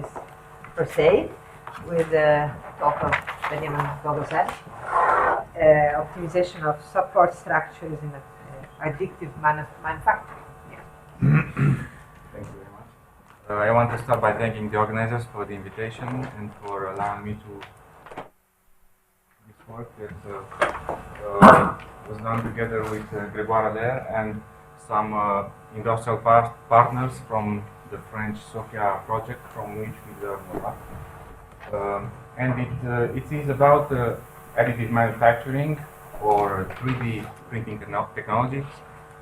per se, with the talk of Beniamin Bogosel, optimization of support structures in additive manufacturing. Yeah. Thank you very much. I want to start by thanking the organizers for the invitation and for allowing me to this work that was done together with Grégoire Allaire and some industrial partners from the French SOFIA project, from which we learned a lot. And it is about additive manufacturing or 3D printing technologies,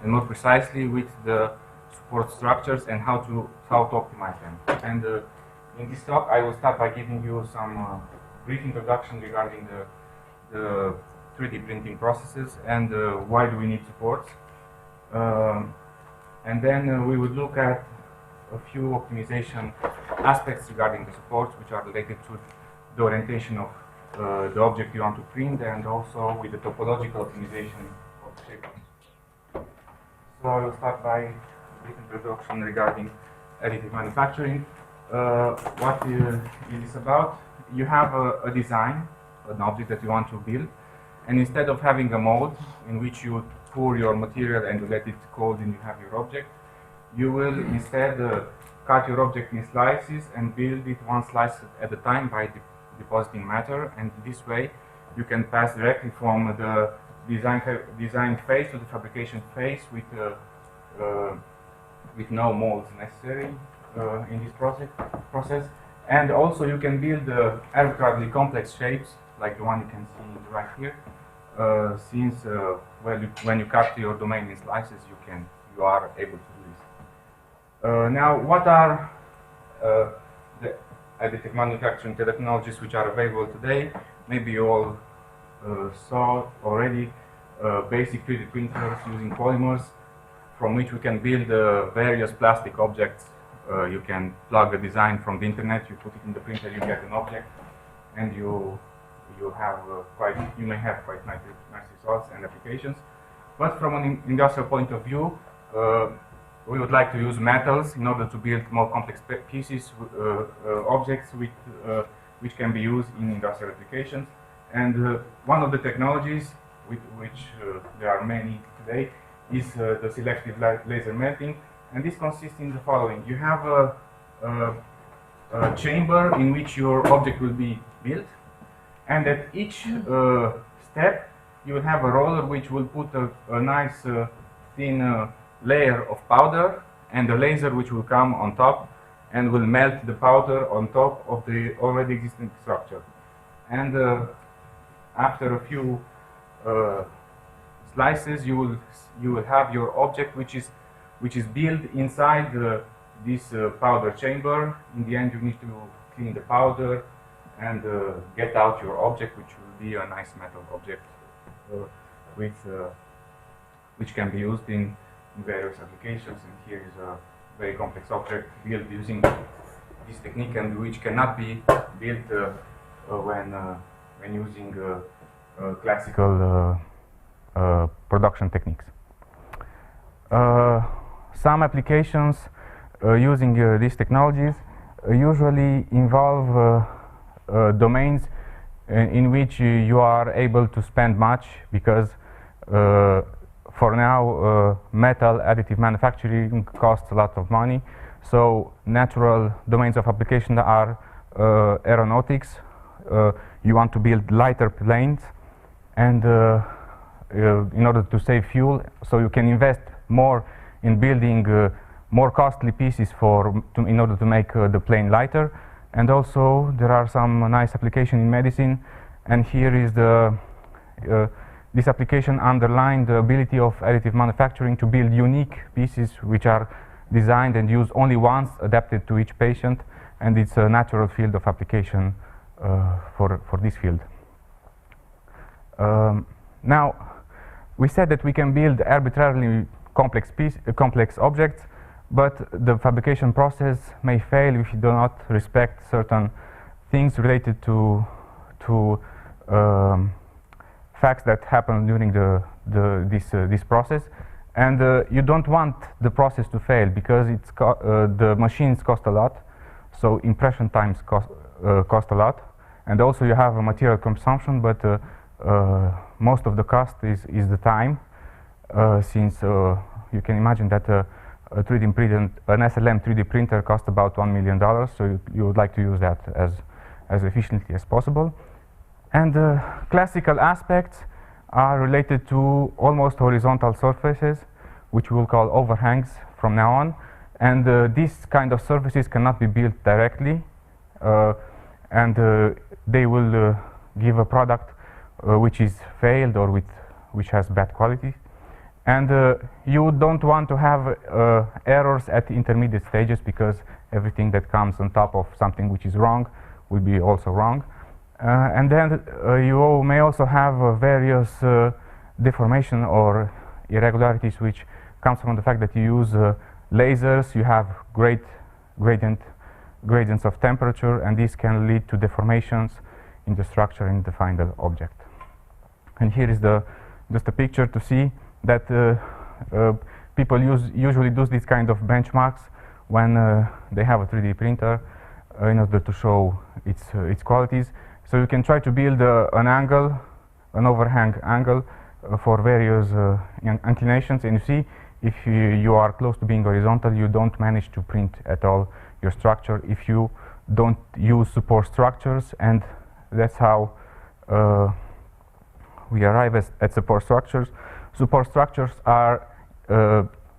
and more precisely with the support structures and how to optimize them. And in this talk, I will start by giving you some brief introduction regarding the 3D printing processes and why do we need supports. And then we would look at a few optimization aspects regarding the supports, which are related to the orientation of the object you want to print, and also with the topological optimization of the shape. So I will start by a brief introduction regarding additive manufacturing. What is this about? You have a design, an object that you want to build, and instead of having a mold in which you pour your material and you let it cold and you have your object, you will instead cut your object in slices and build it one slice at a time by depositing matter, and this way you can pass directly from the design phase to the fabrication phase with no molds necessary in this process. And also you can build arbitrarily complex shapes like the one you can see right here, since when you cut your domain in slices, you are able to do this. Now, what are the additive manufacturing technologies which are available today? Maybe you all saw already basic 3D printers using polymers, from which we can build various plastic objects. You can plug a design from the internet, you put it in the printer, you get an object, and you may have quite nice results and applications. But from an industrial point of view, we would like to use metals in order to build more complex pieces, objects which can be used in industrial applications. And one of the technologies, which there are many today, is the selective laser melting. And this consists in the following. You have a chamber in which your object will be built, and at each step you will have a roller which will put a nice thin layer of powder, and a laser which will come on top and will melt the powder on top of the already existing structure. And after a few slices, you will have your object which is built inside this powder chamber. In the end, you need to clean the powder and get out your object, which will be a nice metal object which can be used in various applications. And here is a very complex object built using this technique, and which cannot be built when using classical production techniques. Some applications using these technologies usually involve domains in which you are able to spend much, because for now metal additive manufacturing costs a lot of money. So natural domains of application are aeronautics. You want to build lighter planes, and in order to save fuel, so you can invest more in building more costly pieces in order to make the plane lighter. And also there are some nice applications in medicine, and here is this application underlines the ability of additive manufacturing to build unique pieces which are designed and used only once, adapted to each patient, and it's a natural field of application for this field. Now, we said that we can build arbitrarily complex objects, but the fabrication process may fail if you do not respect certain things related to facts that happen during this process. And you don't want the process to fail, because the machines cost a lot. So impression times cost a lot, and also you have a material consumption, but most of the cost is the time, since you can imagine that an SLM 3D printer costs about $1 million, so you would like to use that as efficiently as possible. And classical aspects are related to almost horizontal surfaces, which we will call overhangs from now on. And these kind of surfaces cannot be built directly, and they will give a product which is failed or which has bad quality. And you don't want to have errors at the intermediate stages, because everything that comes on top of something which is wrong will be also wrong. And then you may also have various deformation or irregularities, which comes from the fact that you use lasers. You have great gradients of temperature, and this can lead to deformations in the structure in the final object. And here is just a picture to see that people usually do these kind of benchmarks when they have a 3D printer in order to show its qualities. So you can try to build an angle, an overhang angle for various inclinations, and you see if you are close to being horizontal, you don't manage to print at all your structure if you don't use support structures. And that's how we arrive at support structures. Support structures are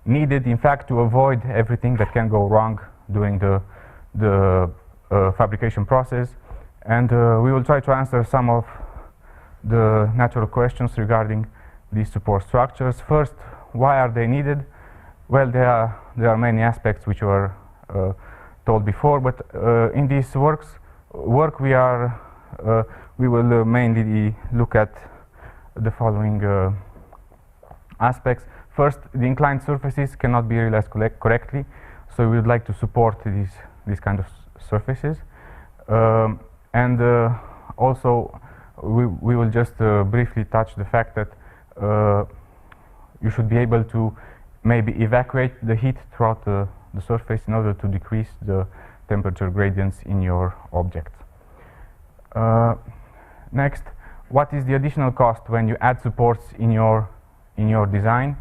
needed, in fact, to avoid everything that can go wrong during the fabrication process. And we will try to answer some of the natural questions regarding these support structures. First, why are they needed? Well, there are many aspects which were told before, but in this work we will mainly look at the following aspects. First, the inclined surfaces cannot be realized correctly, so we would like to support these kind of surfaces. And also, we will just briefly touch the fact that you should be able to maybe evacuate the heat throughout the surface in order to decrease the temperature gradients in your object. Next, what is the additional cost when you add supports in your design?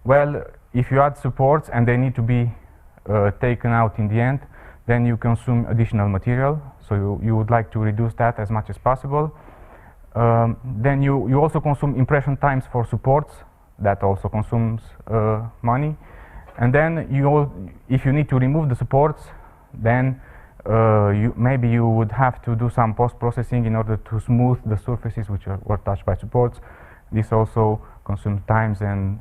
Well, if you add supports and they need to be taken out in the end, then you consume additional material, so you would like to reduce that as much as possible. Then you also consume impression times for supports. That also consumes money. And then if you need to remove the supports, then maybe you would have to do some post-processing in order to smooth the surfaces which were touched by supports. This also consumes times and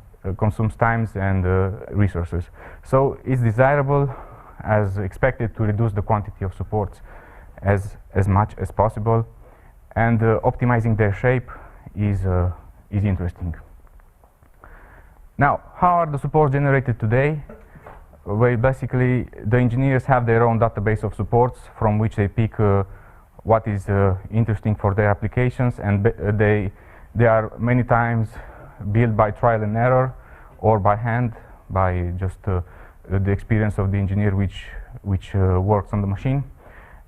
resources. So it's desirable, as expected, to reduce the quantity of supports as much as possible, and optimizing their shape is interesting. Now, how are the supports generated today? Well, basically, the engineers have their own database of supports from which they pick what is interesting for their applications, and they are many times built by trial and error or by hand, by just the experience of the engineer which works on the machine.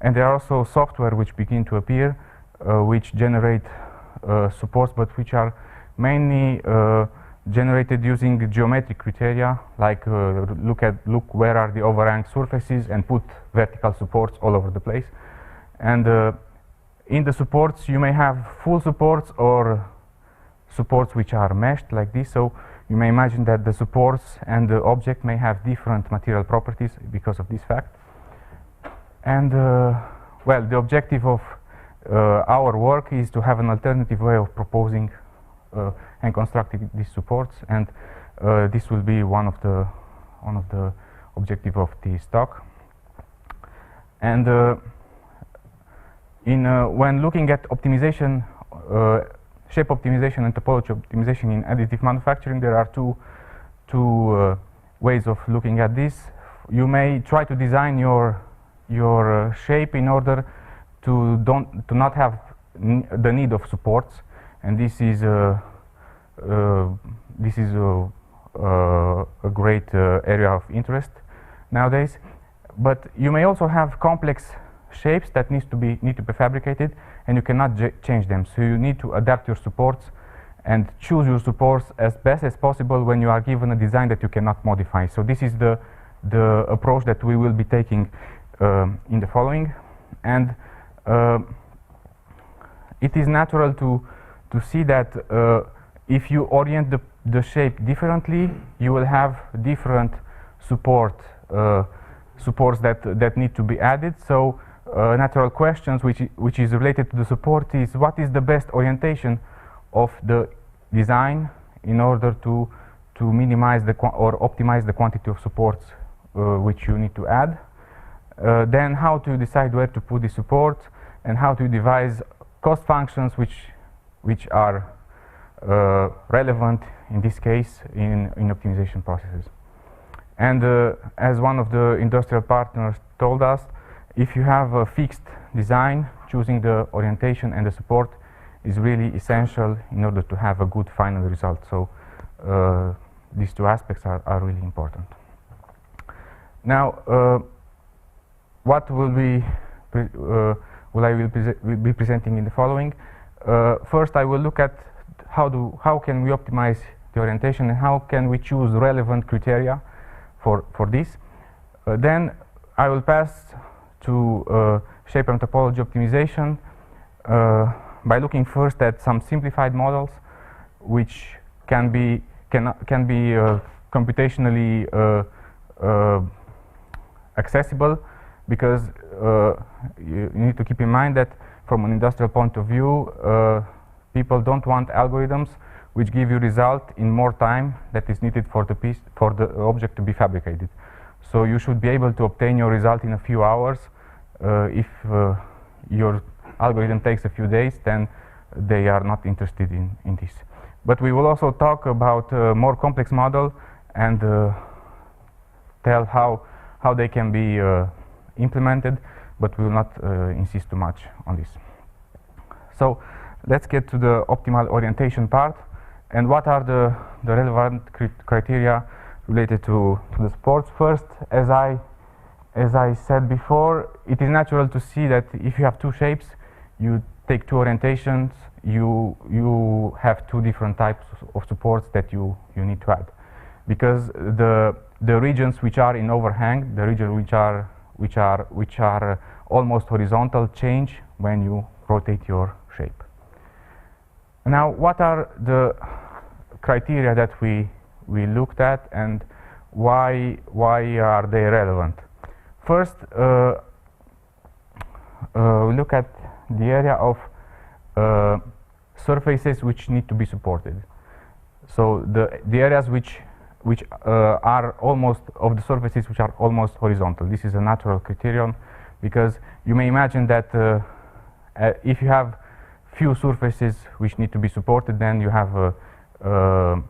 And there are also software which begin to appear, which generate supports, but which are mainly generated using geometric criteria, like look where are the overhang surfaces and put vertical supports all over the place. And in the supports you may have full supports or supports which are meshed like this. So you may imagine that the supports and the object may have different material properties because of this fact. And well, the objective of our work is to have an alternative way of proposing and constructing these supports, and this will be one of the objective of this talk. And when looking at optimization, shape optimization and topology optimization in additive manufacturing, there are two ways of looking at this. You may try to design your shape in order to not have the need of supports, and this is a great area of interest nowadays. but you may also have complex shapes that need to be fabricated, and you cannot change them. So you need to adapt your supports and choose your supports as best as possible when you are given a design that you cannot modify. So this is the approach that we will be taking in the following. And it is natural to see that if you orient the shape differently, you will have different supports that need to be added. So natural questions which is related to the support is, what is the best orientation of the design in order to minimize or optimize the quantity of supports which you need to add. Then how to decide where to put the support, and how to devise cost functions which are relevant in this case in optimization processes. And as one of the industrial partners told us, if you have a fixed design, choosing the orientation and the support is really essential in order to have a good final result. So these two aspects are really important. Now, what will I will be presenting in the following. First, I will look at how can we optimize the orientation and how can we choose relevant criteria for this. Then I will pass to shape and topology optimization by looking first at some simplified models which can be computationally accessible, because you need to keep in mind that from an industrial point of view, people don't want algorithms which give you result in more time that is needed for the object to be fabricated. So you should be able to obtain your result in a few hours. If your algorithm takes a few days, then they are not interested in this. But we will also talk about more complex model and tell how they can be implemented, but we will not insist too much on this. So let's get to the optimal orientation part, and what are the relevant criteria related to the supports. First, as I said before, it is natural to see that if you have two shapes, you take two orientations, you have two different types of supports that you need to add, because the regions which are in overhang, the regions which are almost horizontal, change when you rotate your shape. Now, what are the criteria that we looked at, and why are they relevant? First, we look at the area of surfaces which need to be supported. So the areas which are almost of the surfaces which are almost horizontal. This is a natural criterion, because you may imagine that if you have few surfaces which need to be supported, then you have a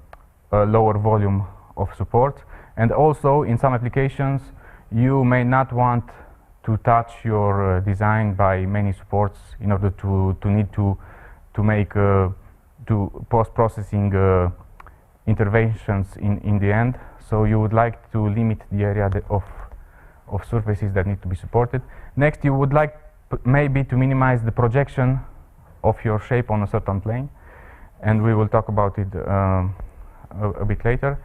lower volume of support. And also, in some applications, you may not want to touch your design by many supports in order to need to make post-processing interventions in the end. So you would like to limit the area of surfaces that need to be supported. Next, you would like maybe to minimize the projection of your shape on a certain plane, and we will talk about it a bit later.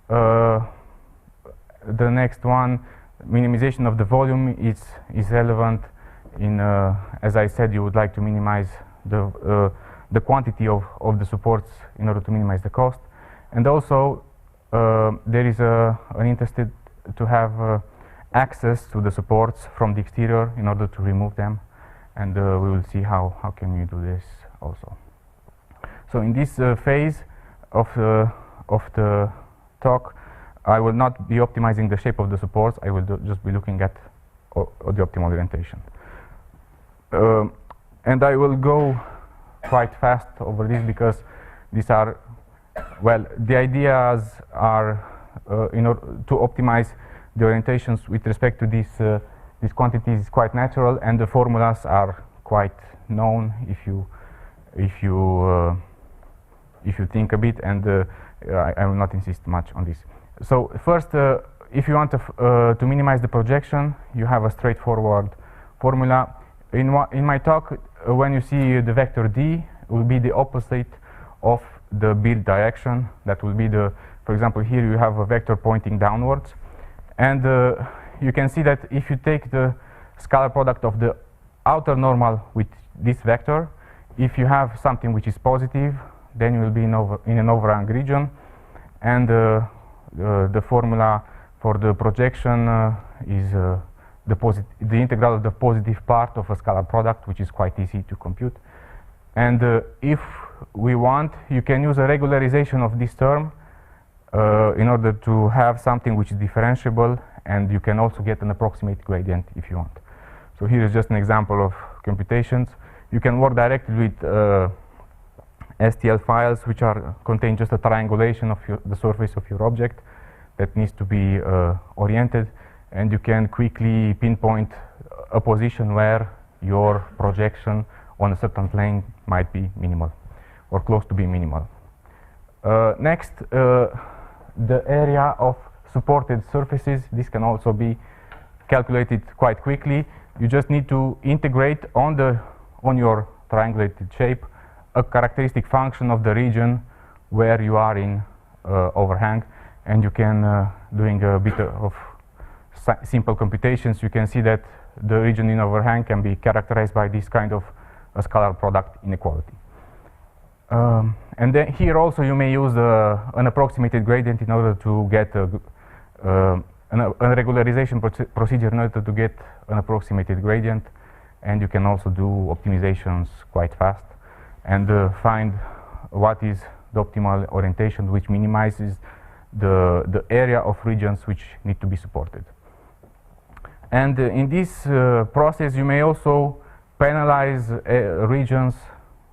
The next one, minimization of the volume, is relevant in, as I said, you would like to minimize the quantity of the supports in order to minimize the cost. And also, there is an interest to have access to the supports from the exterior in order to remove them, and we will see how can you do this also. So in this phase of the talk, I will not be optimizing the shape of the supports. I will just be looking at the optimal orientation. And I will go quite fast over this, because these are, well, the ideas are in order to optimize the orientations with respect to these quantities is quite natural, and the formulas are quite known if you think a bit, and I will not insist much on this. So first, if you want to minimize the projection, you have a straightforward formula. In my talk, when you see the vector d, it will be the opposite of the build direction. That will be the, for example, here you have a vector pointing downwards. And you can see that if you take the scalar product of the outer normal with this vector, if you have something which is positive, then you will be in an overhang region. And the formula for the projection is the integral of the positive part of a scalar product, which is quite easy to compute. And if we want, you can use a regularization of this term in order to have something which is differentiable, and you can also get an approximate gradient if you want. So here is just an example of computations. You can work directly with STL files which contain just a triangulation of the surface of your object that needs to be oriented, and you can quickly pinpoint a position where your projection on a certain plane might be minimal or close to be minimal. Next, the area of supported surfaces. This can also be calculated quite quickly. You just need to integrate on your triangulated shape a characteristic function of the region where you are in overhang, and you can, doing a bit of simple computations, you can see that the region in overhang can be characterized by this kind of a scalar product inequality. And then here also you may use an approximated gradient in order to get a regularization procedure in order to get an approximated gradient, and you can also do optimizations quite fast and find what is the optimal orientation which minimizes the area of regions which need to be supported. And in this process you may also penalize regions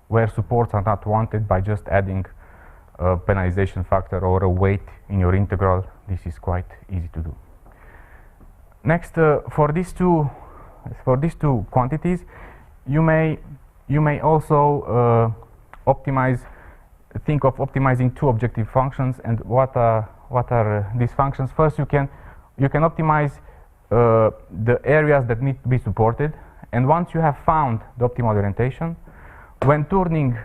where supports are not wanted by just adding a penalization factor or a weight in your integral. This is quite easy to do. Next, for these two quantities, you may also think of optimizing two objective functions. And what are these functions? First, you can optimize the areas that need to be supported, and once you have found the optimal orientation, when turning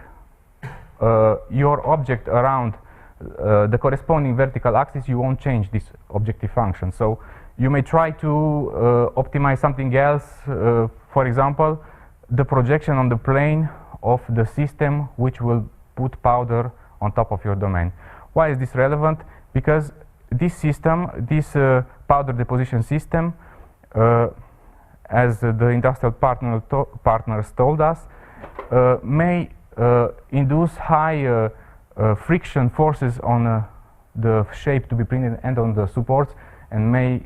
your object around the corresponding vertical axis, you won't change this objective function. So you may try to optimize something else, for example, the projection on the plane of the system which will put powder on top of your domain. Why is this relevant? Because this system, this powder deposition system, as the industrial partners told us, may induce high friction forces on the shape to be printed and on the supports, and may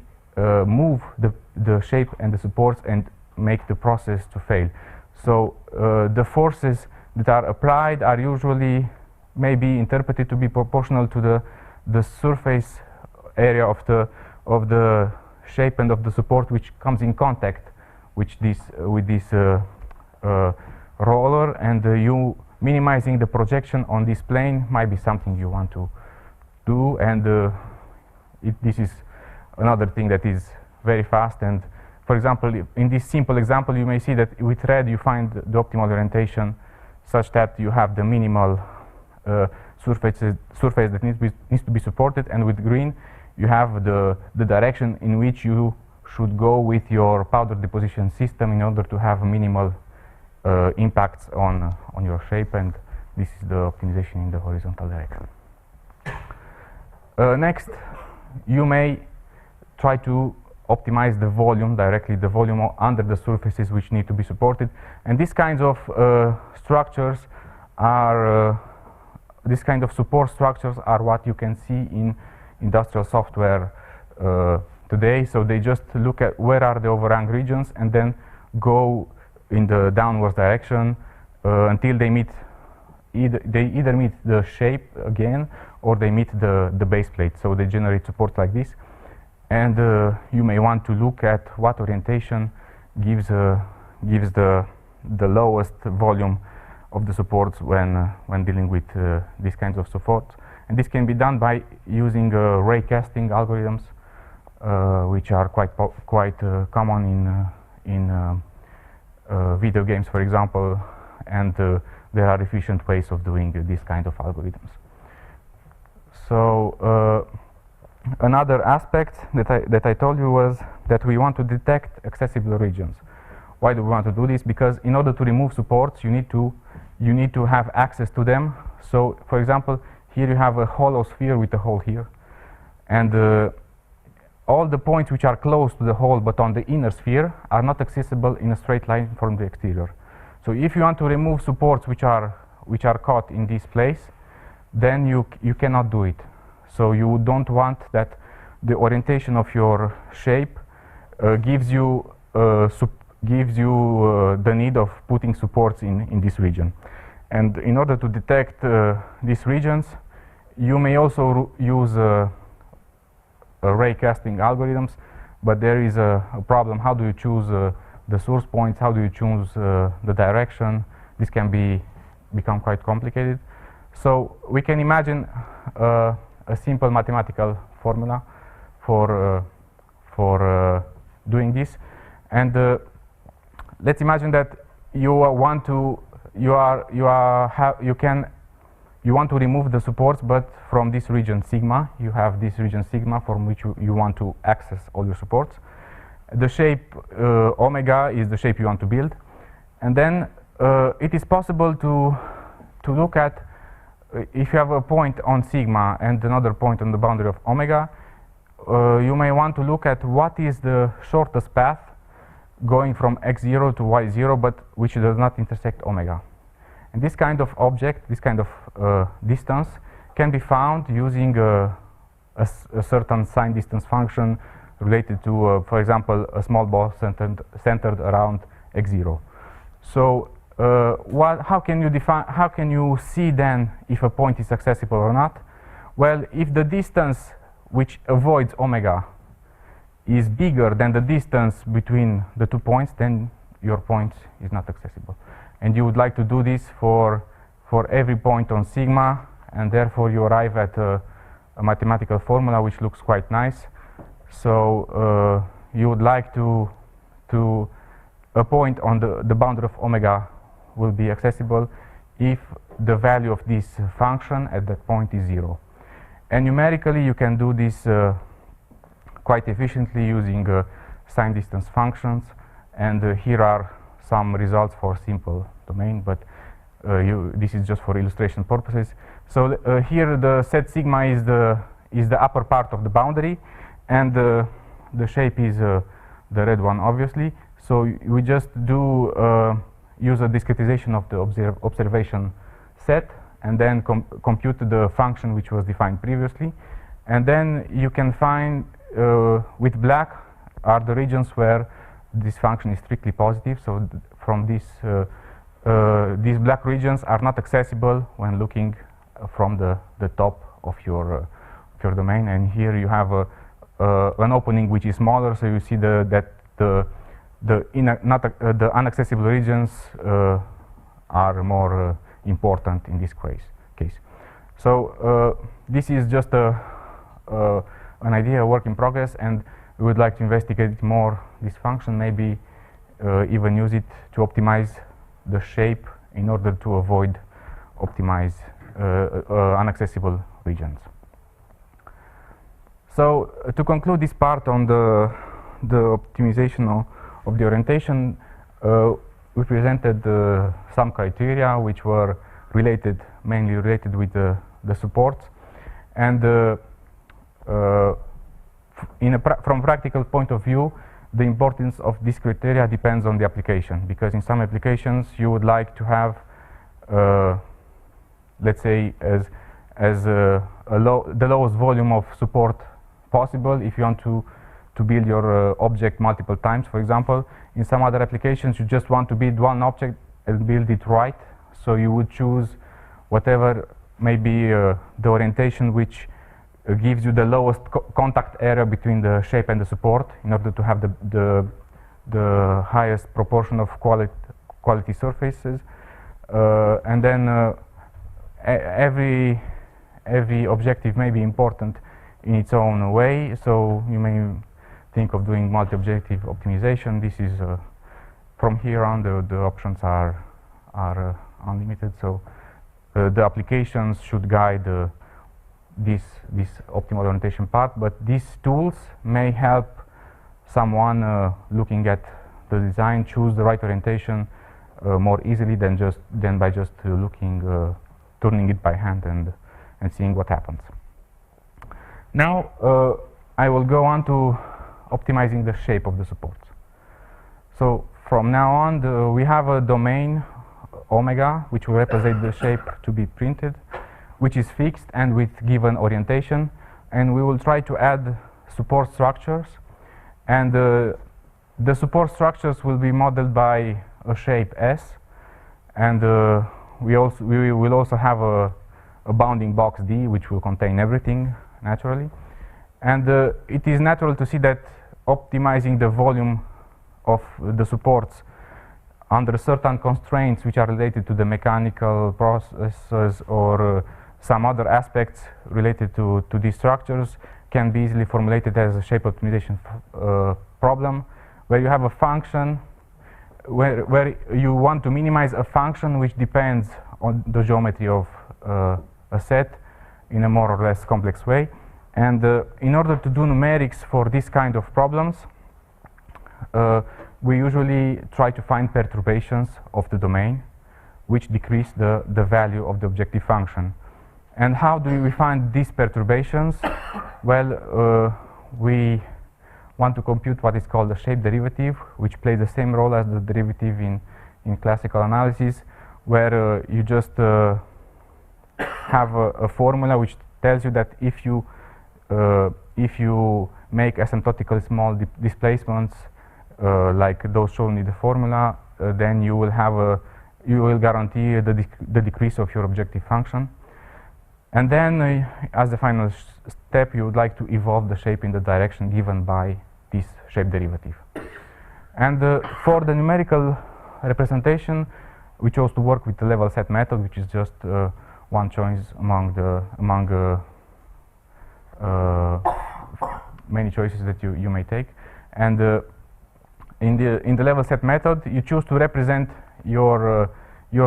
move the shape and the supports and make the process to fail. So the forces that are applied are usually may be interpreted to be proportional to the surface area of the shape and of the support which comes in contact with this roller, and you minimizing the projection on this plane might be something you want to do. And this is another thing that is very fast. And for example, in this simple example, you may see that with red you find the optimal orientation such that you have the minimal surface that needs to be supported, and with green you have the direction in which you should go with your powder deposition system in order to have minimal impacts on your shape, and this is the optimization in the horizontal direction. Next, you may try to optimize the volume directly, the volume under the surfaces which need to be supported, and these kinds of structures are this kind of support structures are what you can see in industrial software today. So they just look at where are the overhang regions and then go in the downwards direction until they meet either meet the shape again or they meet the base plate. So they generate supports like this, and you may want to look at what orientation gives the lowest volume of the supports when dealing with these kinds of supports. And this can be done by using ray casting algorithms which are quite common in video games, for example, and there are efficient ways of doing this kind of algorithms. So another aspect that I told you was that we want to detect accessible regions. Why do we want to do this? Because in order to remove supports, you need to have access to them. So, for example, here you have a hollow sphere with a hole here, and all the points which are close to the hole but on the inner sphere are not accessible in a straight line from the exterior. So if you want to remove supports which are caught in this place, then you cannot do it. So you don't want that the orientation of your shape gives you the need of putting supports in this region. And in order to detect these regions, you may also use ray casting algorithms, but there is a problem. How do you choose the source points? How do you choose the direction? This can become quite complicated. So we can imagine a simple mathematical formula for doing this, and let's imagine that you want to remove the supports, but from this region sigma, you have this region sigma from which you want to access all your supports. The shape omega is the shape you want to build, and then it is possible to look at if you have a point on sigma and another point on the boundary of omega. You may want to look at what is the shortest path going from x0 to y0, but which does not intersect omega. And this kind of object, this kind of distance, can be found using a certain sign distance function related to, for example, a small ball centered around x0. So how can you see then if a point is accessible or not? Well, if the distance which avoids omega is bigger than the distance between the 2 points, then your point is not accessible. And you would like to do this for every point on sigma, and therefore you arrive at a mathematical formula which looks quite nice. So you would like to a point on the boundary of omega will be accessible if the value of this function at that point is 0. And numerically you can do this quite efficiently using sign distance functions, and here are some results for simple domain, but this is just for illustration purposes. So here the set sigma is the upper part of the boundary, and the shape is the red one, obviously. So we just do use a discretization of the observation set, and then compute the function which was defined previously, and then you can find with black are the regions where this function is strictly positive. So from this these black regions are not accessible when looking from the top of your domain. And here you have an opening which is smaller, so you see that the inaccessible regions are more important in this case. So this is just an idea, a work in progress, and we would like to investigate more this function, maybe even use it to optimize the shape in order to avoid inaccessible regions. So to conclude this part on the optimization of the orientation, we presented some criteria which were mainly related with the supports, and from practical point of view, the importance of this criteria depends on the application, because in some applications you would like to have, let's say, the lowest volume of support possible if you want to build your object multiple times, for example. In some other applications you just want to build one object and build it right, so you would choose whatever may be the orientation which gives you the lowest contact area between the shape and the support in order to have the highest proportion of quality surfaces. And then every objective may be important in its own way, so you may think of doing multi-objective optimization, this is from here on the options are unlimited. So the applications should guide this optimal orientation part, but these tools may help someone looking at the design choose the right orientation more easily than by just turning it by hand and seeing what happens. Now I will go on to optimizing the shape of the supports. So from now on, we have a domain omega, which will represent the shape to be printed, which is fixed and with given orientation, and we will try to add support structures, and the support structures will be modeled by a shape S, and we will also have a bounding box D, which will contain everything naturally. And it is natural to see that optimizing the volume of the supports under certain constraints which are related to the mechanical processes or some other aspects related to these structures can be easily formulated as a shape optimization problem, where you have a function where you want to minimize a function which depends on the geometry of a set in a more or less complex way. And in order to do numerics for this kind of problems, we usually try to find perturbations of the domain which decrease the value of the objective function. And how do we find these perturbations? Well, we want to compute what is called the shape derivative, which plays the same role as the derivative in classical analysis, where you just have a formula which tells you that if you make asymptotically small displacements like those shown in the formula, then you will guarantee the decrease of your objective function. And then as the final step, you would like to evolve the shape in the direction given by this shape derivative. And for the numerical representation, we chose to work with the level set method, which is just one choice among many choices that you may take. And in the level set method, you choose to represent your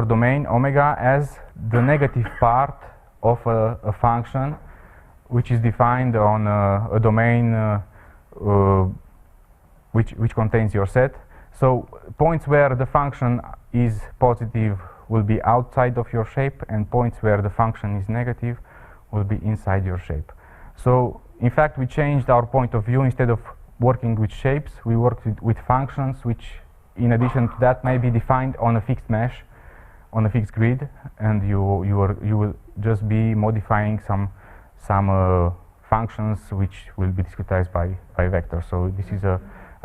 domain omega as the negative part of a function which is defined on a domain which contains your set. So points where the function is positive will be outside of your shape, and points where the function is negative will be inside your shape. So in fact, we changed our point of view. Instead of working with shapes, we worked with functions, which in addition to that may be defined on a fixed mesh, on a fixed grid, and you will just be modifying some functions which will be discretized by vectors. So this is a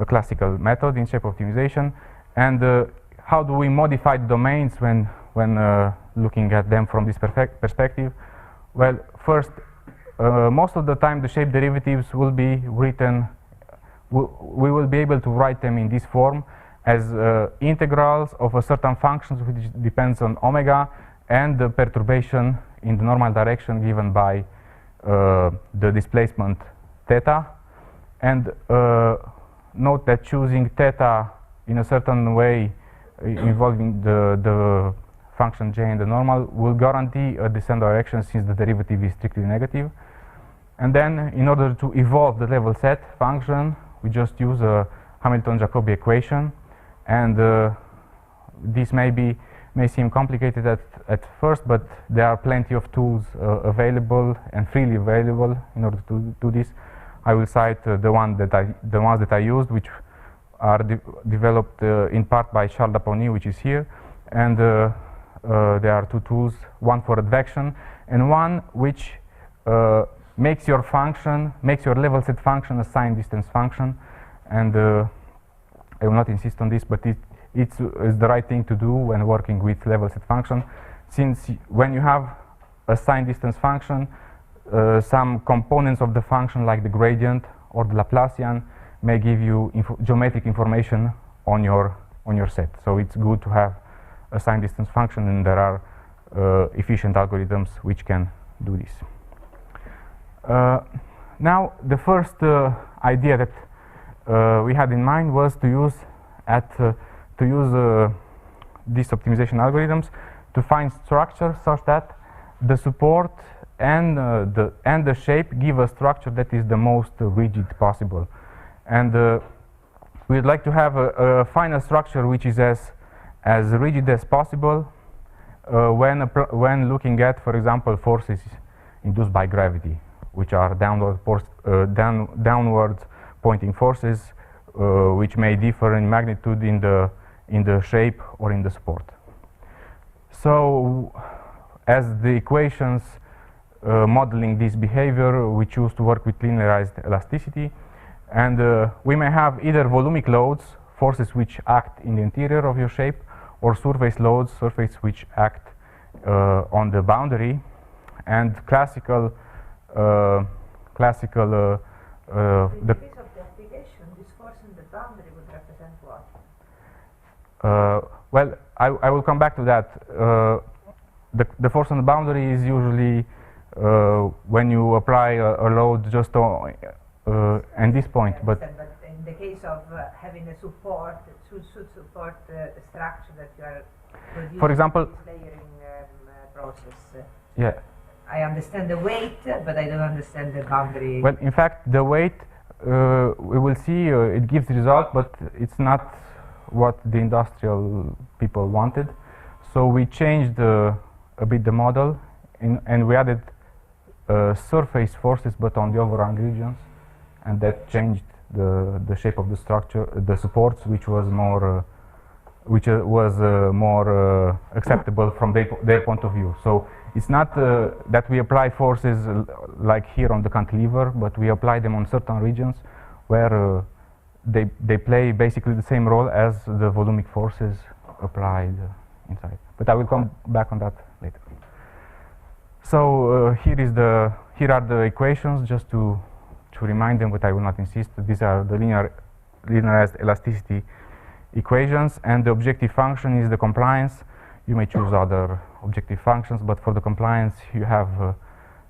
classical method in shape optimization. And how do we modify the domains when looking at them from this perspective? Well, first, most of the time the shape derivatives will be written, we will be able to write them in this form as integrals of a certain function which depends on omega and the perturbation in the normal direction given by the displacement theta. And note that choosing theta in a certain way involving the function j and the normal will guarantee a descent direction since the derivative is strictly negative. And then in order to evolve the level set function, we just use a Hamilton-Jacobi equation. And this may seem complicated at first, but there are plenty of tools available and freely available in order to do this. I will cite the ones that I used, which are developed in part by Charles Laponi, which is here. And there are two tools, one for advection and one which makes your level set function a sign distance function. And I will not insist on this, but it's the right thing to do when working with level set function, since when you have a sign distance function, some components of the function like the gradient or the Laplacian may give you geometric information on your set. So it's good to have a sign distance function, and there are efficient algorithms which can do this. Now the first idea that we had in mind was to use these optimization algorithms to find structure such that the support and the shape give a structure that is the most rigid possible. And we'd like to have a final structure which is as rigid as possible when looking at, for example, forces induced by gravity, which are downward pointing forces, which may differ in magnitude in the shape or in the support. So, as the equations modeling this behavior, we choose to work with linearized elasticity, and we may have either volumic loads, forces which act in the interior of your shape, or surface loads, surfaces which act on the boundary. And classical in the case of the application, this force in the boundary would represent what? Well, I will come back to that. The force on the boundary is usually when you apply a load just on this point. But in the case of having a support, it should support the structure that you are producing, for example, this layering process. Yeah. I understand the weight, but I don't understand the boundary. Well, in fact, the weight, we will see, it gives result, but it's not what the industrial people wanted. So we changed a bit the model, and we added surface forces, but on the overhang regions, and that changed the shape of the structure, the supports, which was more acceptable from their point of view. So it's not that we apply forces like here on the cantilever, but we apply them on certain regions where they play basically the same role as the volumic forces applied inside. But I will come back on that later. So here are the equations, just to remind them, but I will not insist. These are the linearized elasticity equations, and the objective function is the compliance. You may choose other objective functions, but for the compliance you have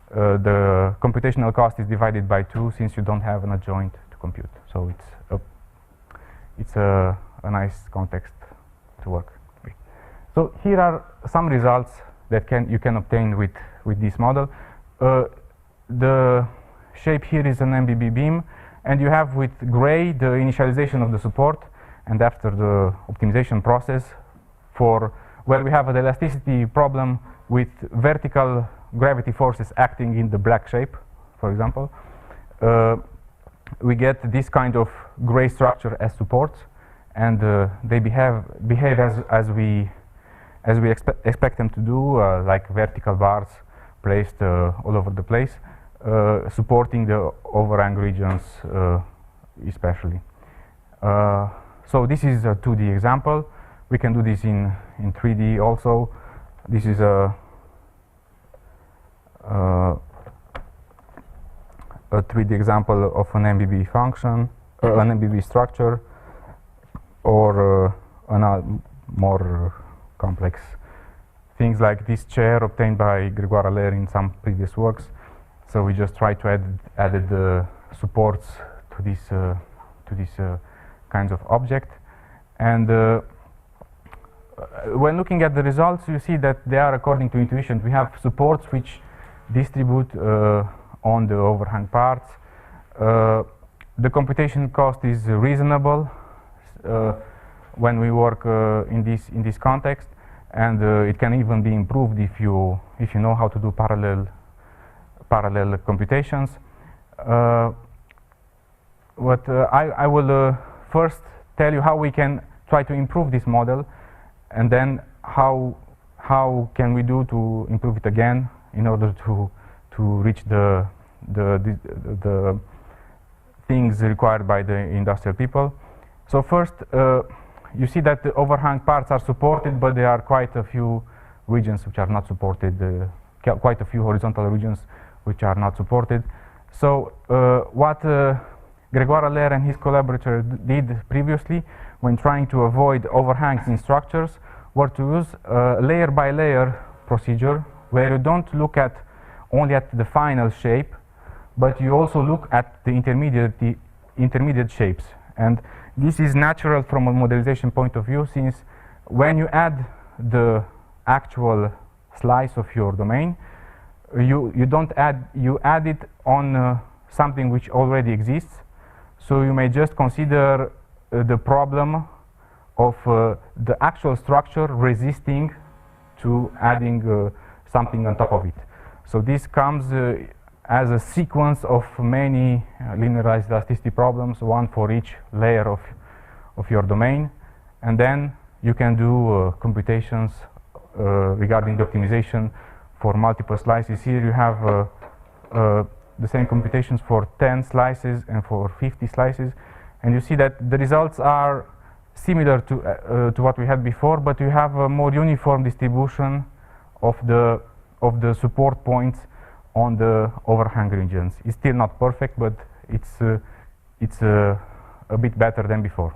the computational cost is divided by 2 since you don't have an adjoint to compute. So it's a nice context to work with. So here are some results that you can obtain with this model. The shape here is an MBB beam, and you have with gray the initialization of the support, and after the optimization process for where we have an elasticity problem with vertical gravity forces acting in the black shape, for example, we get this kind of gray structure as supports, and they behave as we expect them to do, like vertical bars placed all over the place, supporting the overhang regions especially. So this is a 2D example. We can do this in 3D also. This is a 3D example of an MBB function, an MBB structure, or more complex things like this chair obtained by Grégoire Allaire in some previous works. So we just try to add the supports to these kinds of object, and when looking at the results, you see that they are according to intuition. We have supports which distribute on the overhang parts. The computation cost is reasonable when we work in this context, and it can even be improved if you know how to do parallel computations. But I will first tell you how we can try to improve this model, and then how can we do to improve it again in order to reach the things required by the industrial people. So first, you see that the overhang parts are supported, but there are quite a few regions which are not supported, quite a few horizontal regions which are not supported. So what Grégoire Allaire and his collaborator did previously when trying to avoid overhangs in structures were to use a layer by layer procedure, where you don't look only at the final shape, but you also look at the intermediate shapes. And this is natural from a modelization point of view, since when you add the actual slice of your domain, you add it on something which already exists. So you may just consider the problem of the actual structure resisting to adding something on top of it. So this comes as a sequence of many linearized elasticity problems, one for each layer of your domain, and then you can do computations regarding the optimization for multiple slices. Here you have the same computations for 10 slices and for 50 slices, and you see that the results are similar to what we had before, but you have a more uniform distribution of the support points on the overhang regions. It's still not perfect, but it's a bit better than before.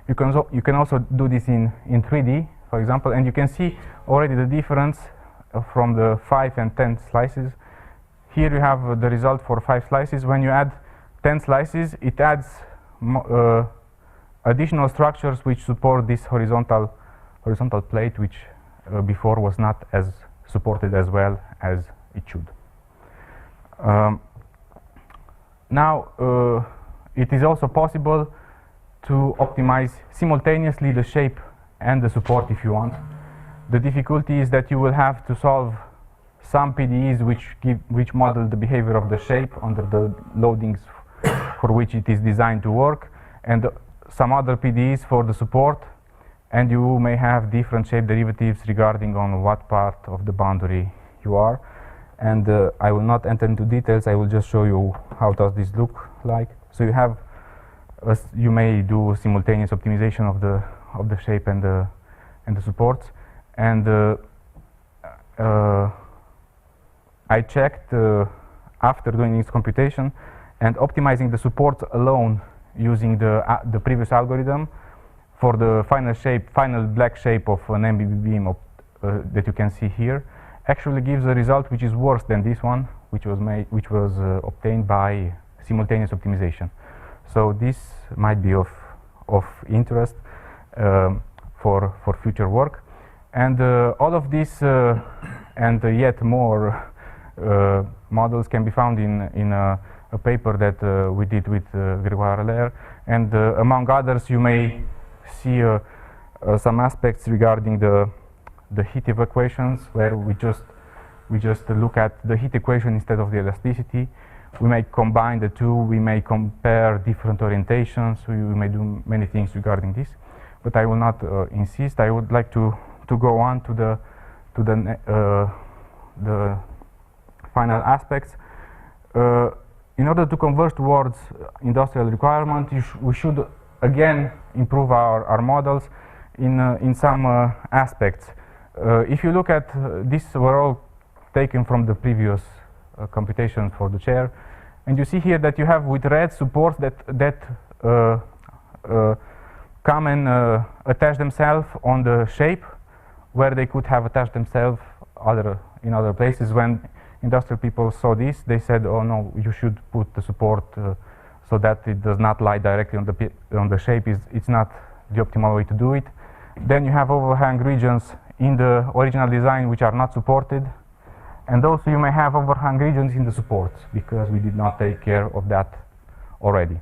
You can also do this in 3D, for example, and you can see already the difference from the 5 and 10 slices. Here you have the result for 5 slices. When you add 10 slices, it adds additional structures which support this horizontal plate, which before was not as supported as well as it should. Now it is also possible to optimize simultaneously the shape and the support if you want. The difficulty is that you will have to solve some PDEs which model the behavior of the shape under the loadings for which it is designed to work, and some other PDEs for the support, and you may have different shape derivatives regarding on what part of the boundary you are. And I will not enter into details. I will just show you how does this look like. So you have you may do simultaneous optimization of the shape and the supports. And I checked after doing this computation and optimizing the supports alone using the previous algorithm for the final black shape of an MBB beam that you can see here, actually gives a result which is worse than this one, which was obtained by simultaneous optimization. So this might be of interest for future work. And all of this and yet more models can be found in a paper that we did with Grégoire Allaire. And among others, you may see some aspects regarding the heat equations, where we just look at the heat equation instead of the elasticity. We may combine the two. We may compare different orientations. We may do many things regarding this, but I will not insist. I would like to go on to the final aspects. In order to converge towards industrial requirement, we should again improve our models in some aspects. If you look at this, were all taken from the previous computation for the chair, and you see here that you have with red supports that come and attach themselves on the shape where they could have attached themselves in other places. When industrial people saw this, they said, "Oh no, you should put the support so that it does not lie directly on the shape. It's not the optimal way to do it." Then you have overhang regions in the original design which are not supported, and also you may have overhang regions in the supports because we did not take care of that already.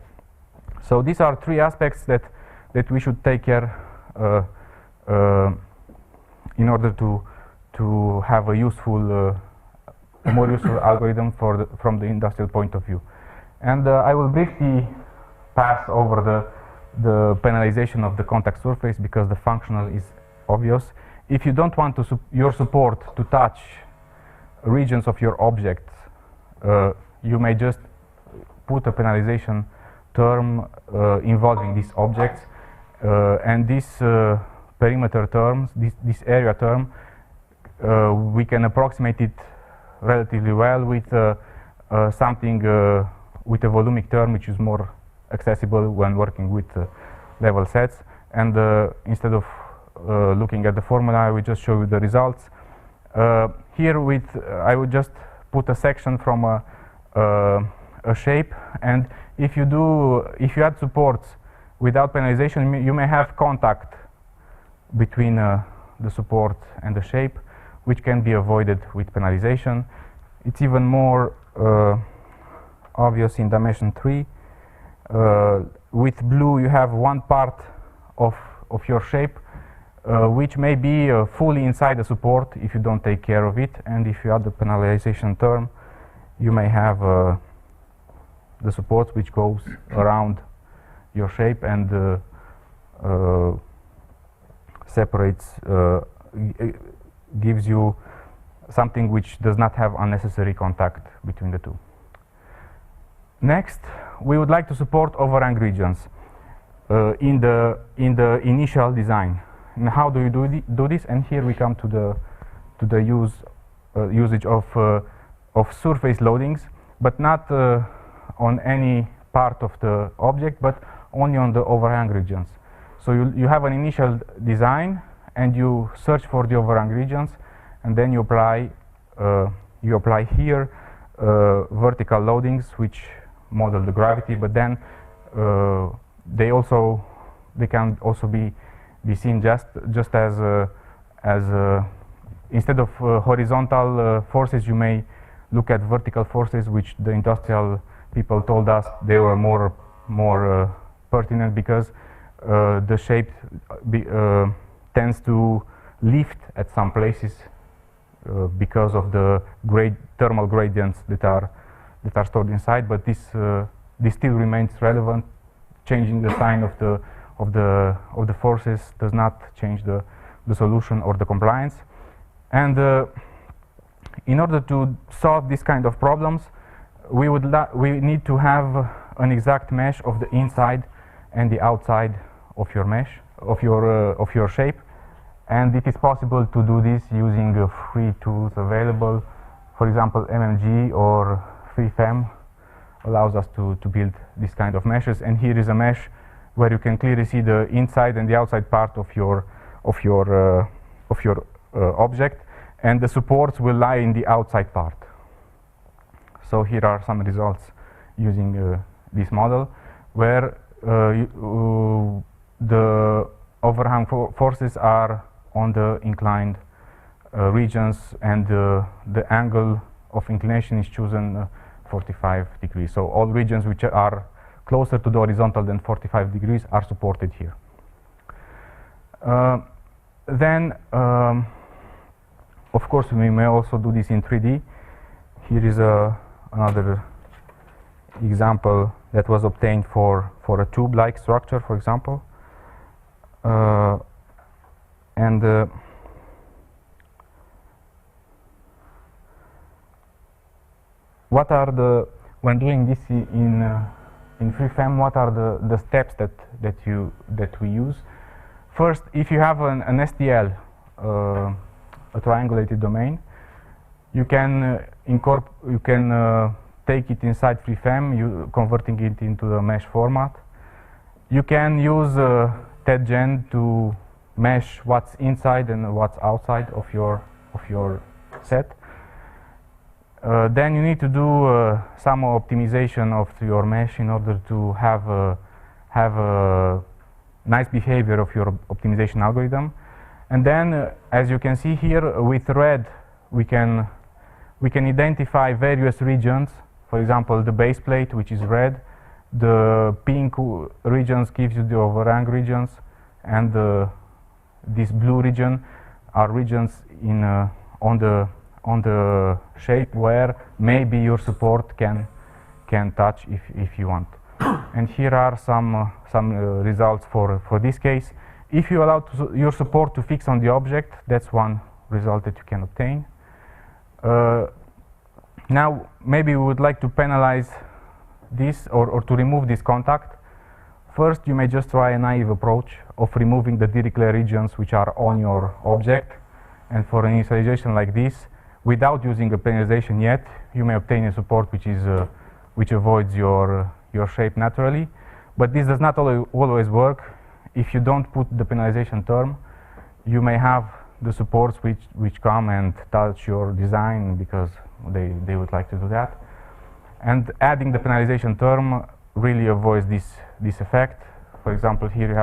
So these are three aspects that we should take care in order to have a more useful algorithm from the industrial point of view. And I will briefly pass over the penalization of the contact surface because the functional is obvious. If you don't want your support to touch regions of your object, you may just put a penalization term involving these objects, and this perimeter terms, this area term, we can approximate it relatively well with something with a volumic term which is more accessible when working with level sets. And instead of looking at the formula, I will just show you the results. Here I would just put a section from a shape, and if you add supports without penalization, you may have contact between the support and the shape, which can be avoided with penalization. It's even more obvious in dimension 3. With blue, you have one part of your shape which may be fully inside the support if you don't take care of it, and if you add the penalization term, you may have the support which goes around your shape and separates, gives you something which does not have unnecessary contact between the two. Next, we would like to support overhang regions in the initial design. And how do you do this? And here we come to the usage of surface loadings, but not on any part of the object, but only on the overhang regions. So you have an initial design, and you search for the overhang regions, and then you apply here vertical loadings which model the gravity, but then they can also be seen just as instead of horizontal forces, you may look at vertical forces, which the industrial people told us they were more pertinent, because the shape tends to lift at some places because of the thermal gradients that are stored inside. But this still remains relevant. Changing the sign of the forces does not change the solution or the compliance. And in order to solve this kind of problems, we need to have an exact mesh of the inside and the outside of your mesh of your shape, and it is possible to do this using free tools available. For example, MMG or FreeFem allows us to build this kind of meshes, and here is a mesh where you can clearly see the inside and the outside part of your object, and the supports will lie in the outside part. So here are some results using this model, where the overhang forces are on the inclined regions, and the angle of inclination is chosen 45 degrees. So all regions which are closer to the horizontal than 45 degrees are supported here. Then, of course, we may also do this in 3D. Here is another example that was obtained for a tube-like structure, for example. What are when doing this in FreeFem, what are the steps that we use? First, if you have an STL, a triangulated domain, you can take it inside FreeFem, converting it into the mesh format. You can use TEDGen to mesh what's inside and what's outside of your set. Then you need to do some optimization of your mesh in order to have a nice behavior of your optimization algorithm. And then, as you can see here, with red, we can identify various regions. For example, the base plate, which is red. The pink regions gives you the overhang regions, and this blue region are regions on the shape where maybe your support can touch if you want. And here are some results for this case. If you allow your support to fix on the object, that's one result that you can obtain. Now, maybe we would like to penalize this or to remove this contact. First, you may just try a naive approach of removing the Dirichlet regions which are on your object. And for an initialization like this, without using a penalization yet, you may obtain a support which avoids your shape naturally. But this does not always work. If you don't put the penalization term, you may have the supports which come and touch your design because they would like to do that. And adding the penalization term really avoids this effect. For example, here you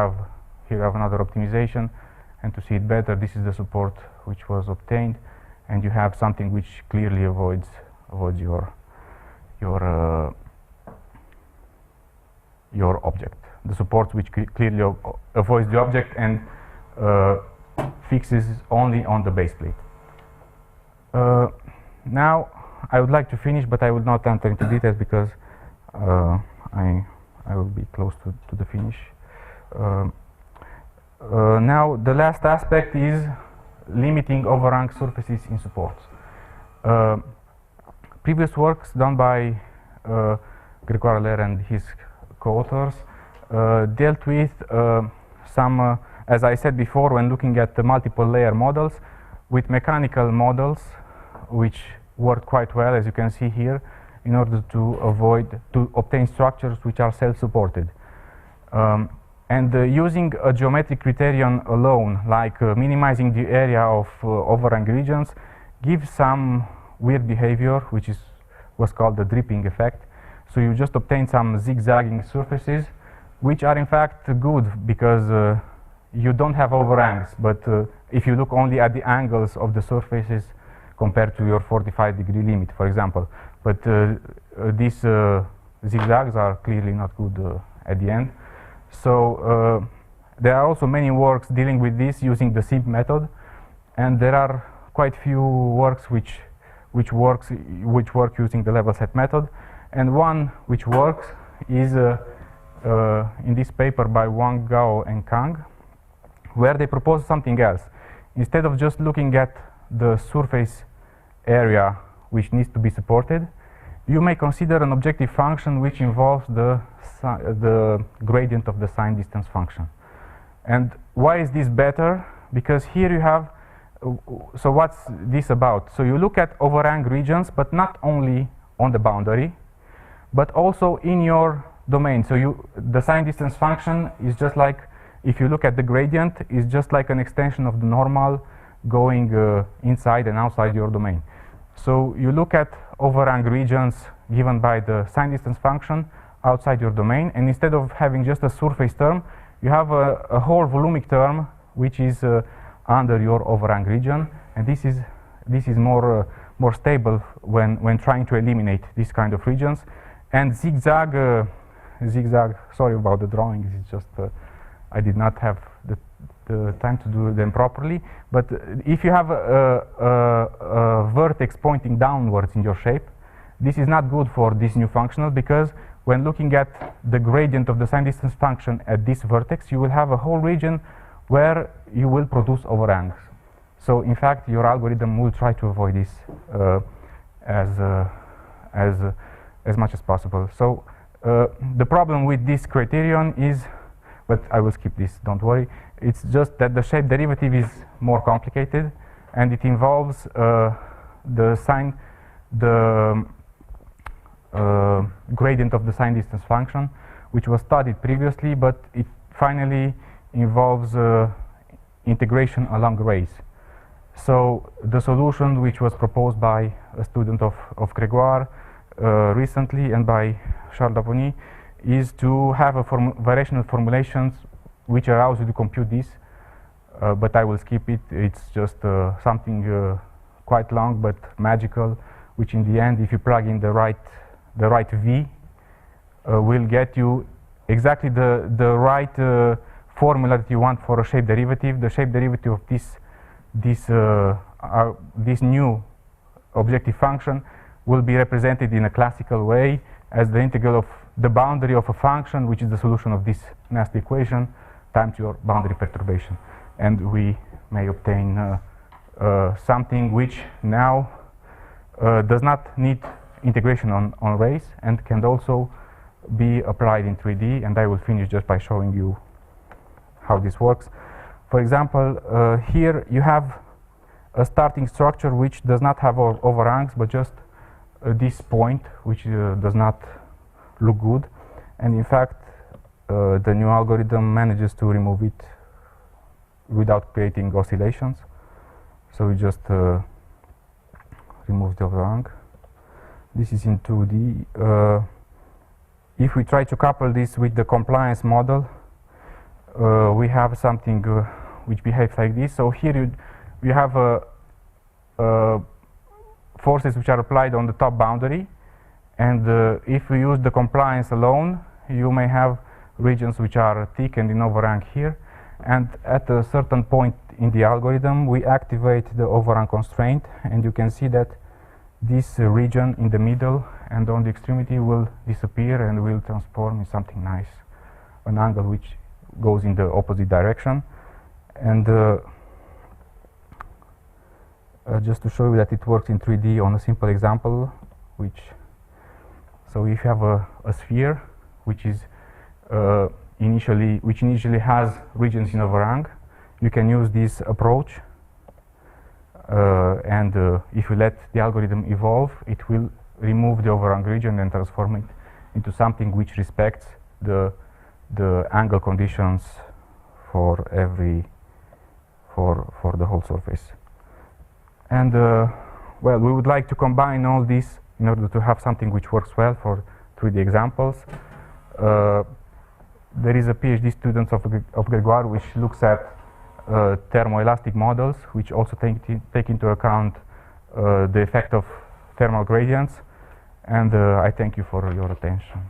have another optimization, and to see it better, this is the support which was obtained, and you have something which clearly avoids your object. The support which clearly avoids the object and fixes only on the base plate. Now I would like to finish, but I will not enter into details because I will be close to the finish. Now the last aspect is limiting overhang surfaces in supports. Previous works done by Grégoire Allaire and his co-authors dealt with some, as I said before, when looking at the multiple layer models, with mechanical models which work quite well, as you can see here, in order to obtain structures which are self-supported. And using a geometric criterion alone, like minimizing the area of overhang regions, gives some weird behavior, which was called the dripping effect. So you just obtain some zigzagging surfaces, which are in fact good because you don't have overhangs. But if you look only at the angles of the surfaces compared to your 45-degree limit, for example. But these zigzags are clearly not good at the end. So there are also many works dealing with this using the SIB method, and there are quite few works which work using the level set method. And one which works is in this paper by Wang, Gao, and Kang, where they propose something else. Instead of just looking at the surface area which needs to be supported, you may consider an objective function which involves the gradient of the sign distance function. And why is this better? Because here you have, so what's this about? So you look at overhang regions, but not only on the boundary, but also in your domain. So the sign distance function is just like, if you look at the gradient, is just like an extension of the normal going inside and outside your domain. So you look at overhang regions given by the sign distance function outside your domain, and instead of having just a surface term, you have a whole volumic term which is under your overhang region, and this is more stable when trying to eliminate these kind of regions. And zigzag, sorry about the drawings, it's just I did not have the time to do them properly. But if you have a vertex pointing downwards in your shape, this is not good for this new functional, because when looking at the gradient of the sign distance function at this vertex, you will have a whole region where you will produce overhangs. So in fact, your algorithm will try to avoid this as much as possible. So the problem with this criterion is, but I will skip this, don't worry. It's just that the shape derivative is more complicated, and it involves the gradient of the sign distance function, which was studied previously, but it finally involves integration along rays. So the solution, which was proposed by a student of Grégoire recently and by Charles Dapony, is to have a variational formulations which allows you to compute this, but I will skip it. It's just something quite long but magical, which in the end, if you plug in the right V, will get you exactly the right formula that you want for a shape derivative. The shape derivative of this new objective function will be represented in a classical way as the integral of the boundary of a function, which is the solution of this nasty equation, times your boundary perturbation. And we may obtain something which now does not need integration on rays and can also be applied in 3D. And I will finish just by showing you how this works. For example, here you have a starting structure which does not have overhangs, but just this point, which does not look good. And in fact, the new algorithm manages to remove it without creating oscillations. So we just remove the overhang. This is in 2D. if we try to couple this with the compliance model, we have something which behaves like this. So here you have forces which are applied on the top boundary, and if we use the compliance alone, you may have regions which are thick and in overhang here, and at a certain point in the algorithm we activate the overhang constraint, and you can see that this region in the middle and on the extremity will disappear and will transform in something nice, an angle which goes in the opposite direction. And just to show you that it works in 3D on a simple example, so if you have a sphere which is initially has regions in overhang, you can use this approach, and if you let the algorithm evolve, it will remove the overhang region and transform it into something which respects the angle conditions for the whole surface. And well, we would like to combine all this in order to have something which works well for 3D examples. There is a PhD student of Grégoire which looks at thermoelastic models, which also take into account the effect of thermal gradients. And I thank you for your attention.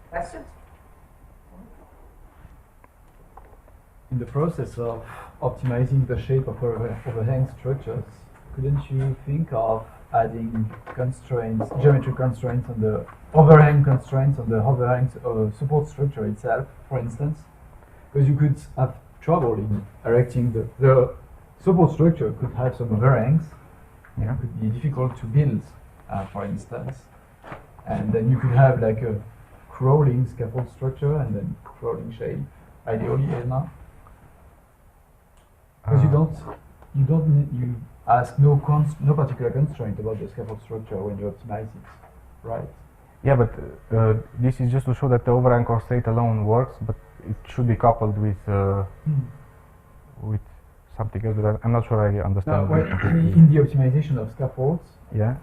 Questions? In the process of optimizing the shape of overhang structures, couldn't you think of adding constraints, geometric constraints on the overhang constraints on the overhang support structure itself, for instance? Because you could have trouble in erecting the support structure could have some overhangs. Yeah. It could be difficult to build, for instance. And then you could have like a crawling scaffold structure and then crawling shape, ideally, Elna. Because you ask no particular constraint about the scaffold structure when you optimize it, right? Yeah, but this is just to show that the overhang constraint alone works, but it should be coupled with something else. But I'm not sure I understand. Now, in the optimization of scaffolds, Yeah.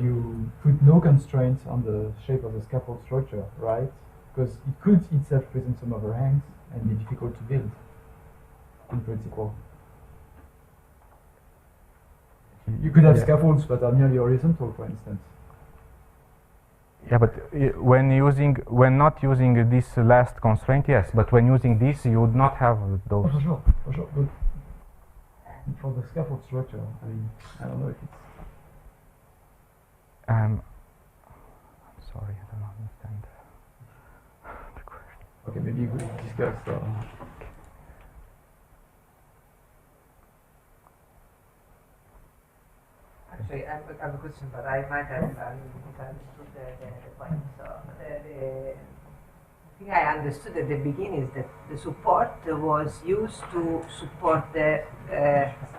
you put no constraints on the shape of the scaffold structure, right? Because it could itself present some overhangs and be difficult to build, in principle. You could have scaffolds that are nearly horizontal, for instance. Yeah, but when not using this last constraint, yes. But when using this, you would not have those. Oh, for sure. But for the scaffold structure, I mean, I don't know if it's. I'm sorry, I don't understand the question. Okay, maybe we discuss. Actually, I have a question, but I might have misunderstood the point. So the thing I understood at the beginning is that the support was used to support the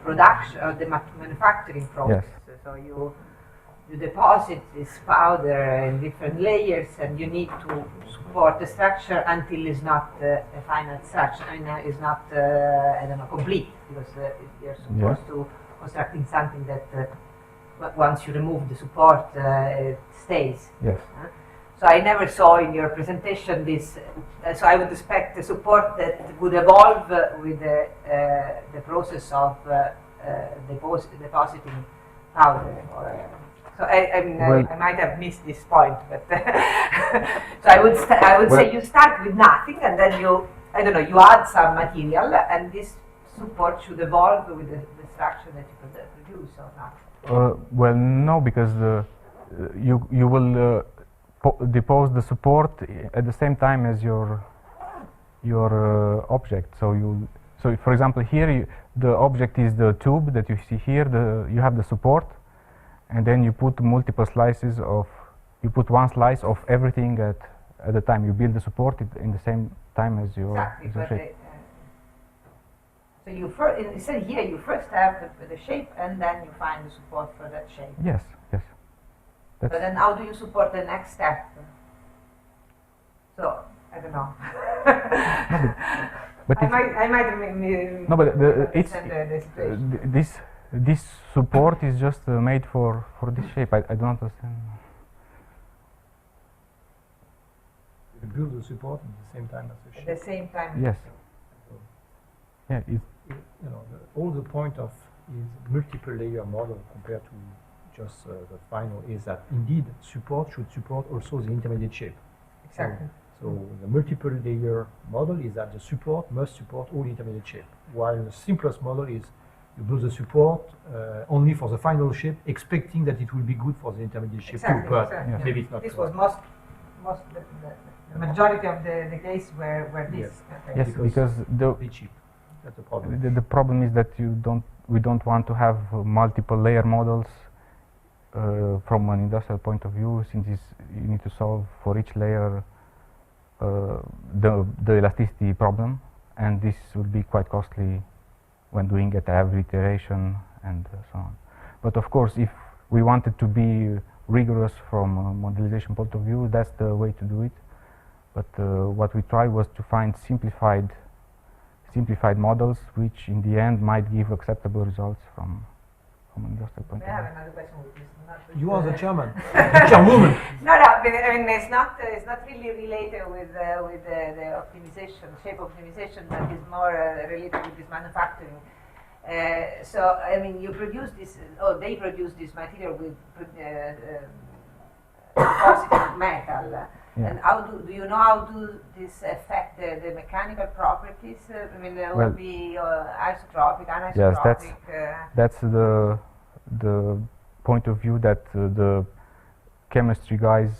production or the manufacturing process. Yes. So you deposit this powder in different layers, and you need to support the structure until it's not a final structure. I mean, it's not I don't know, complete, because you're supposed to constructing something that once you remove the support, it stays. Yes. So I never saw in your presentation this. So I would expect the support that would evolve with the process of depositing powder. So I mean, well, I might have missed this point, but so I would say you start with nothing, and then you add some material, and this support should evolve with the structure that you produce or not. Well, no, because you will depose the support at the same time as your object. So for example, here the object is the tube that you see here. You have the support, and then you put multiple slices of. You put one slice of everything at the time. You build the support in the same time as your shape. So you said here you first have the shape, and then you find the support for that shape. Yes. But then how do you support the next step? So I don't know. But I might no, but it's the situation. this support is just made for this shape. I don't understand. You build the support at the same time as the shape. At the same time. Yes. So Yeah. you know, all the point of is multiple layer model compared to just the final is that indeed support should support also the intermediate shape. Exactly. So the multiple layer model is that the support must support all intermediate shape, while the simplest model is you build the support only for the final shape, expecting that it will be good for the intermediate shape Exactly, too, but exactly. maybe it's not. This was most the majority of the case were this. Yes. Yes, because the Be cheap. That's the problem. the problem is that we don't want to have multiple layer models from an industrial point of view, since you need to solve for each layer the elasticity problem, and this would be quite costly when doing it every iteration and so on. But of course, if we wanted to be rigorous from a modelization point of view, that's the way to do it. But what we tried was to find simplified models, which in the end might give acceptable results from an industrial point I of have view. another question, which is not. You are the chairman. Chairwoman. No, I mean it's not really related with the optimization, shape optimization, but is more related with this manufacturing. So I mean, you produce this, or they produce this material with positive metal. Yeah. And how do you know how do this affect the mechanical properties? I mean, there Well, will be isotropic, anisotropic. Yes, that's the point of view that the chemistry guys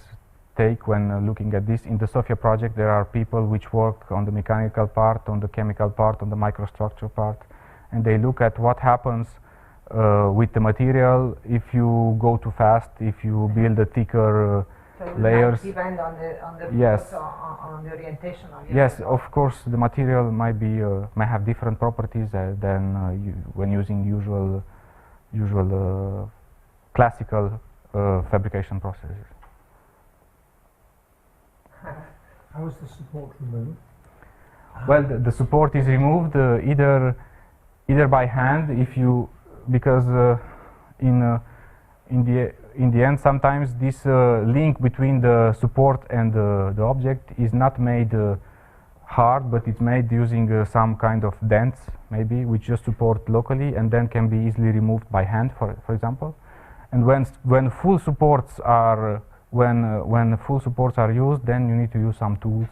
take when looking at this. In the SOFIA project, there are people which work on the mechanical part, on the chemical part, on the microstructure part, and they look at what happens with the material if you go too fast, if you build a thicker so it layers. might depend on the Yes. on the orientation of your Yes, support. of course, the material might have different properties than when using usual classical fabrication processes. How is the support removed? Well, the support is removed either by hand, because in the end sometimes this link between the support and the object is not made hard, but it's made using some kind of dents maybe, which just support locally and then can be easily removed by hand, for example. And when full supports are full supports are used, then you need to use some tools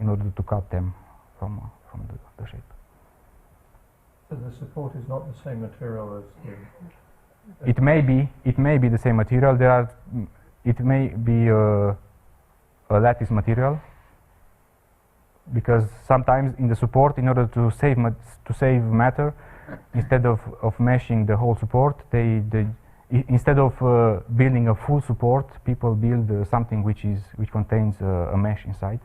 in order to cut them from the shape. So the support is not the same material as the... It may be the same material. It may be a lattice material, because sometimes in the support, in order to save matter, instead of meshing the whole support, instead of building a full support, people build something which contains a mesh inside.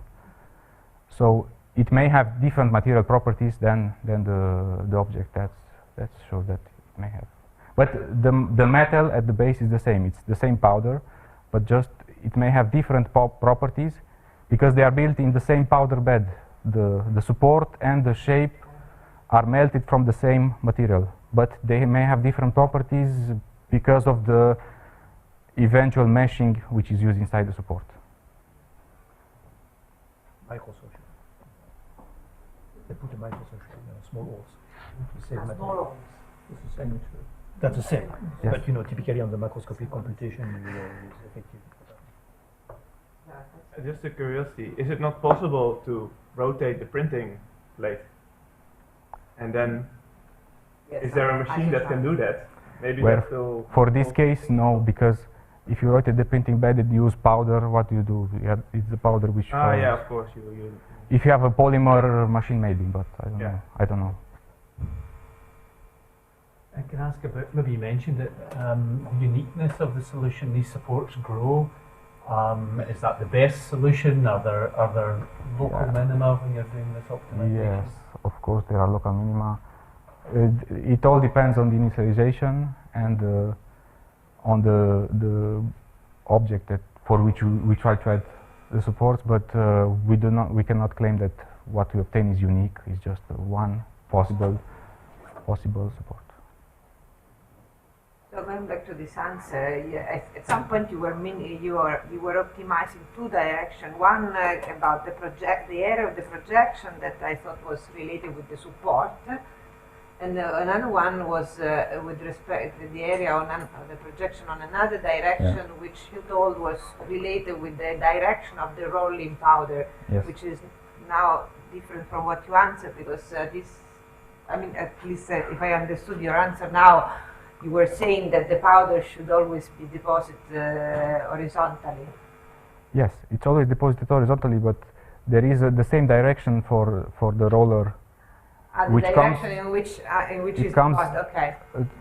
So it may have different material properties than the object. That's sure that it may have. But the metal at the base is the same. It's the same powder, but just it may have different properties because they are built in the same powder bed. The support and the shape are melted from the same material, but they may have different properties because of the eventual meshing which is used inside the support. Microstructure. They put a microstructure in small holes to save Small material. holes. It's the same material. That's the same. Yes. But you know, typically on the macroscopic computation, it's effective. Just a curiosity, is it not possible to rotate the printing plate? And then, Yes, is there a machine that can do that? Maybe Well, that's still... For this case, no, because if you rotate the printing bed and use powder, what do you do? It's the powder which Ah, falls. yeah, of course, you If you have a polymer machine, maybe, but I don't Yeah. know. I don't know. I can ask about, maybe you mentioned it, uniqueness of the solution. These supports grow. Is that the best solution? Are there local Yeah. minima when you're doing this optimization? Yes, of course there are local minima. It all depends on the initialization and on the object for which we try to add the supports, but we cannot claim that what we obtain is unique. It's just one possible support. So going back to this answer, yeah, at some point you were optimizing two directions. One about the area of the projection that I thought was related with the support, and another one was with respect to the area on the projection on another direction, which you told was related with the direction of the rolling powder, which is now different from what you answered, because this, I mean, at least if I understood your answer now, you were saying that the powder should always be deposited horizontally. Yes, it's always deposited horizontally, but there is the same direction for the roller. Which comes in which it comes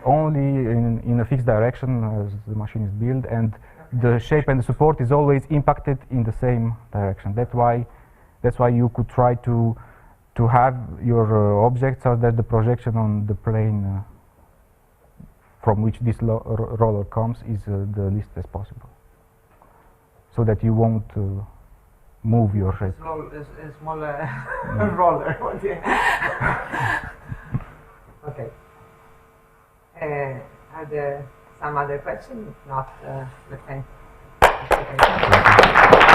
only in a fixed direction as the machine is built, and the shape and the support is always impacted in the same direction. That's why you could try to have your object so that the projection on the plane from which this roller comes is the least as possible, so that you won't move your shape. A smaller roller. Okay. Are there some other questions? If not, let's thank you.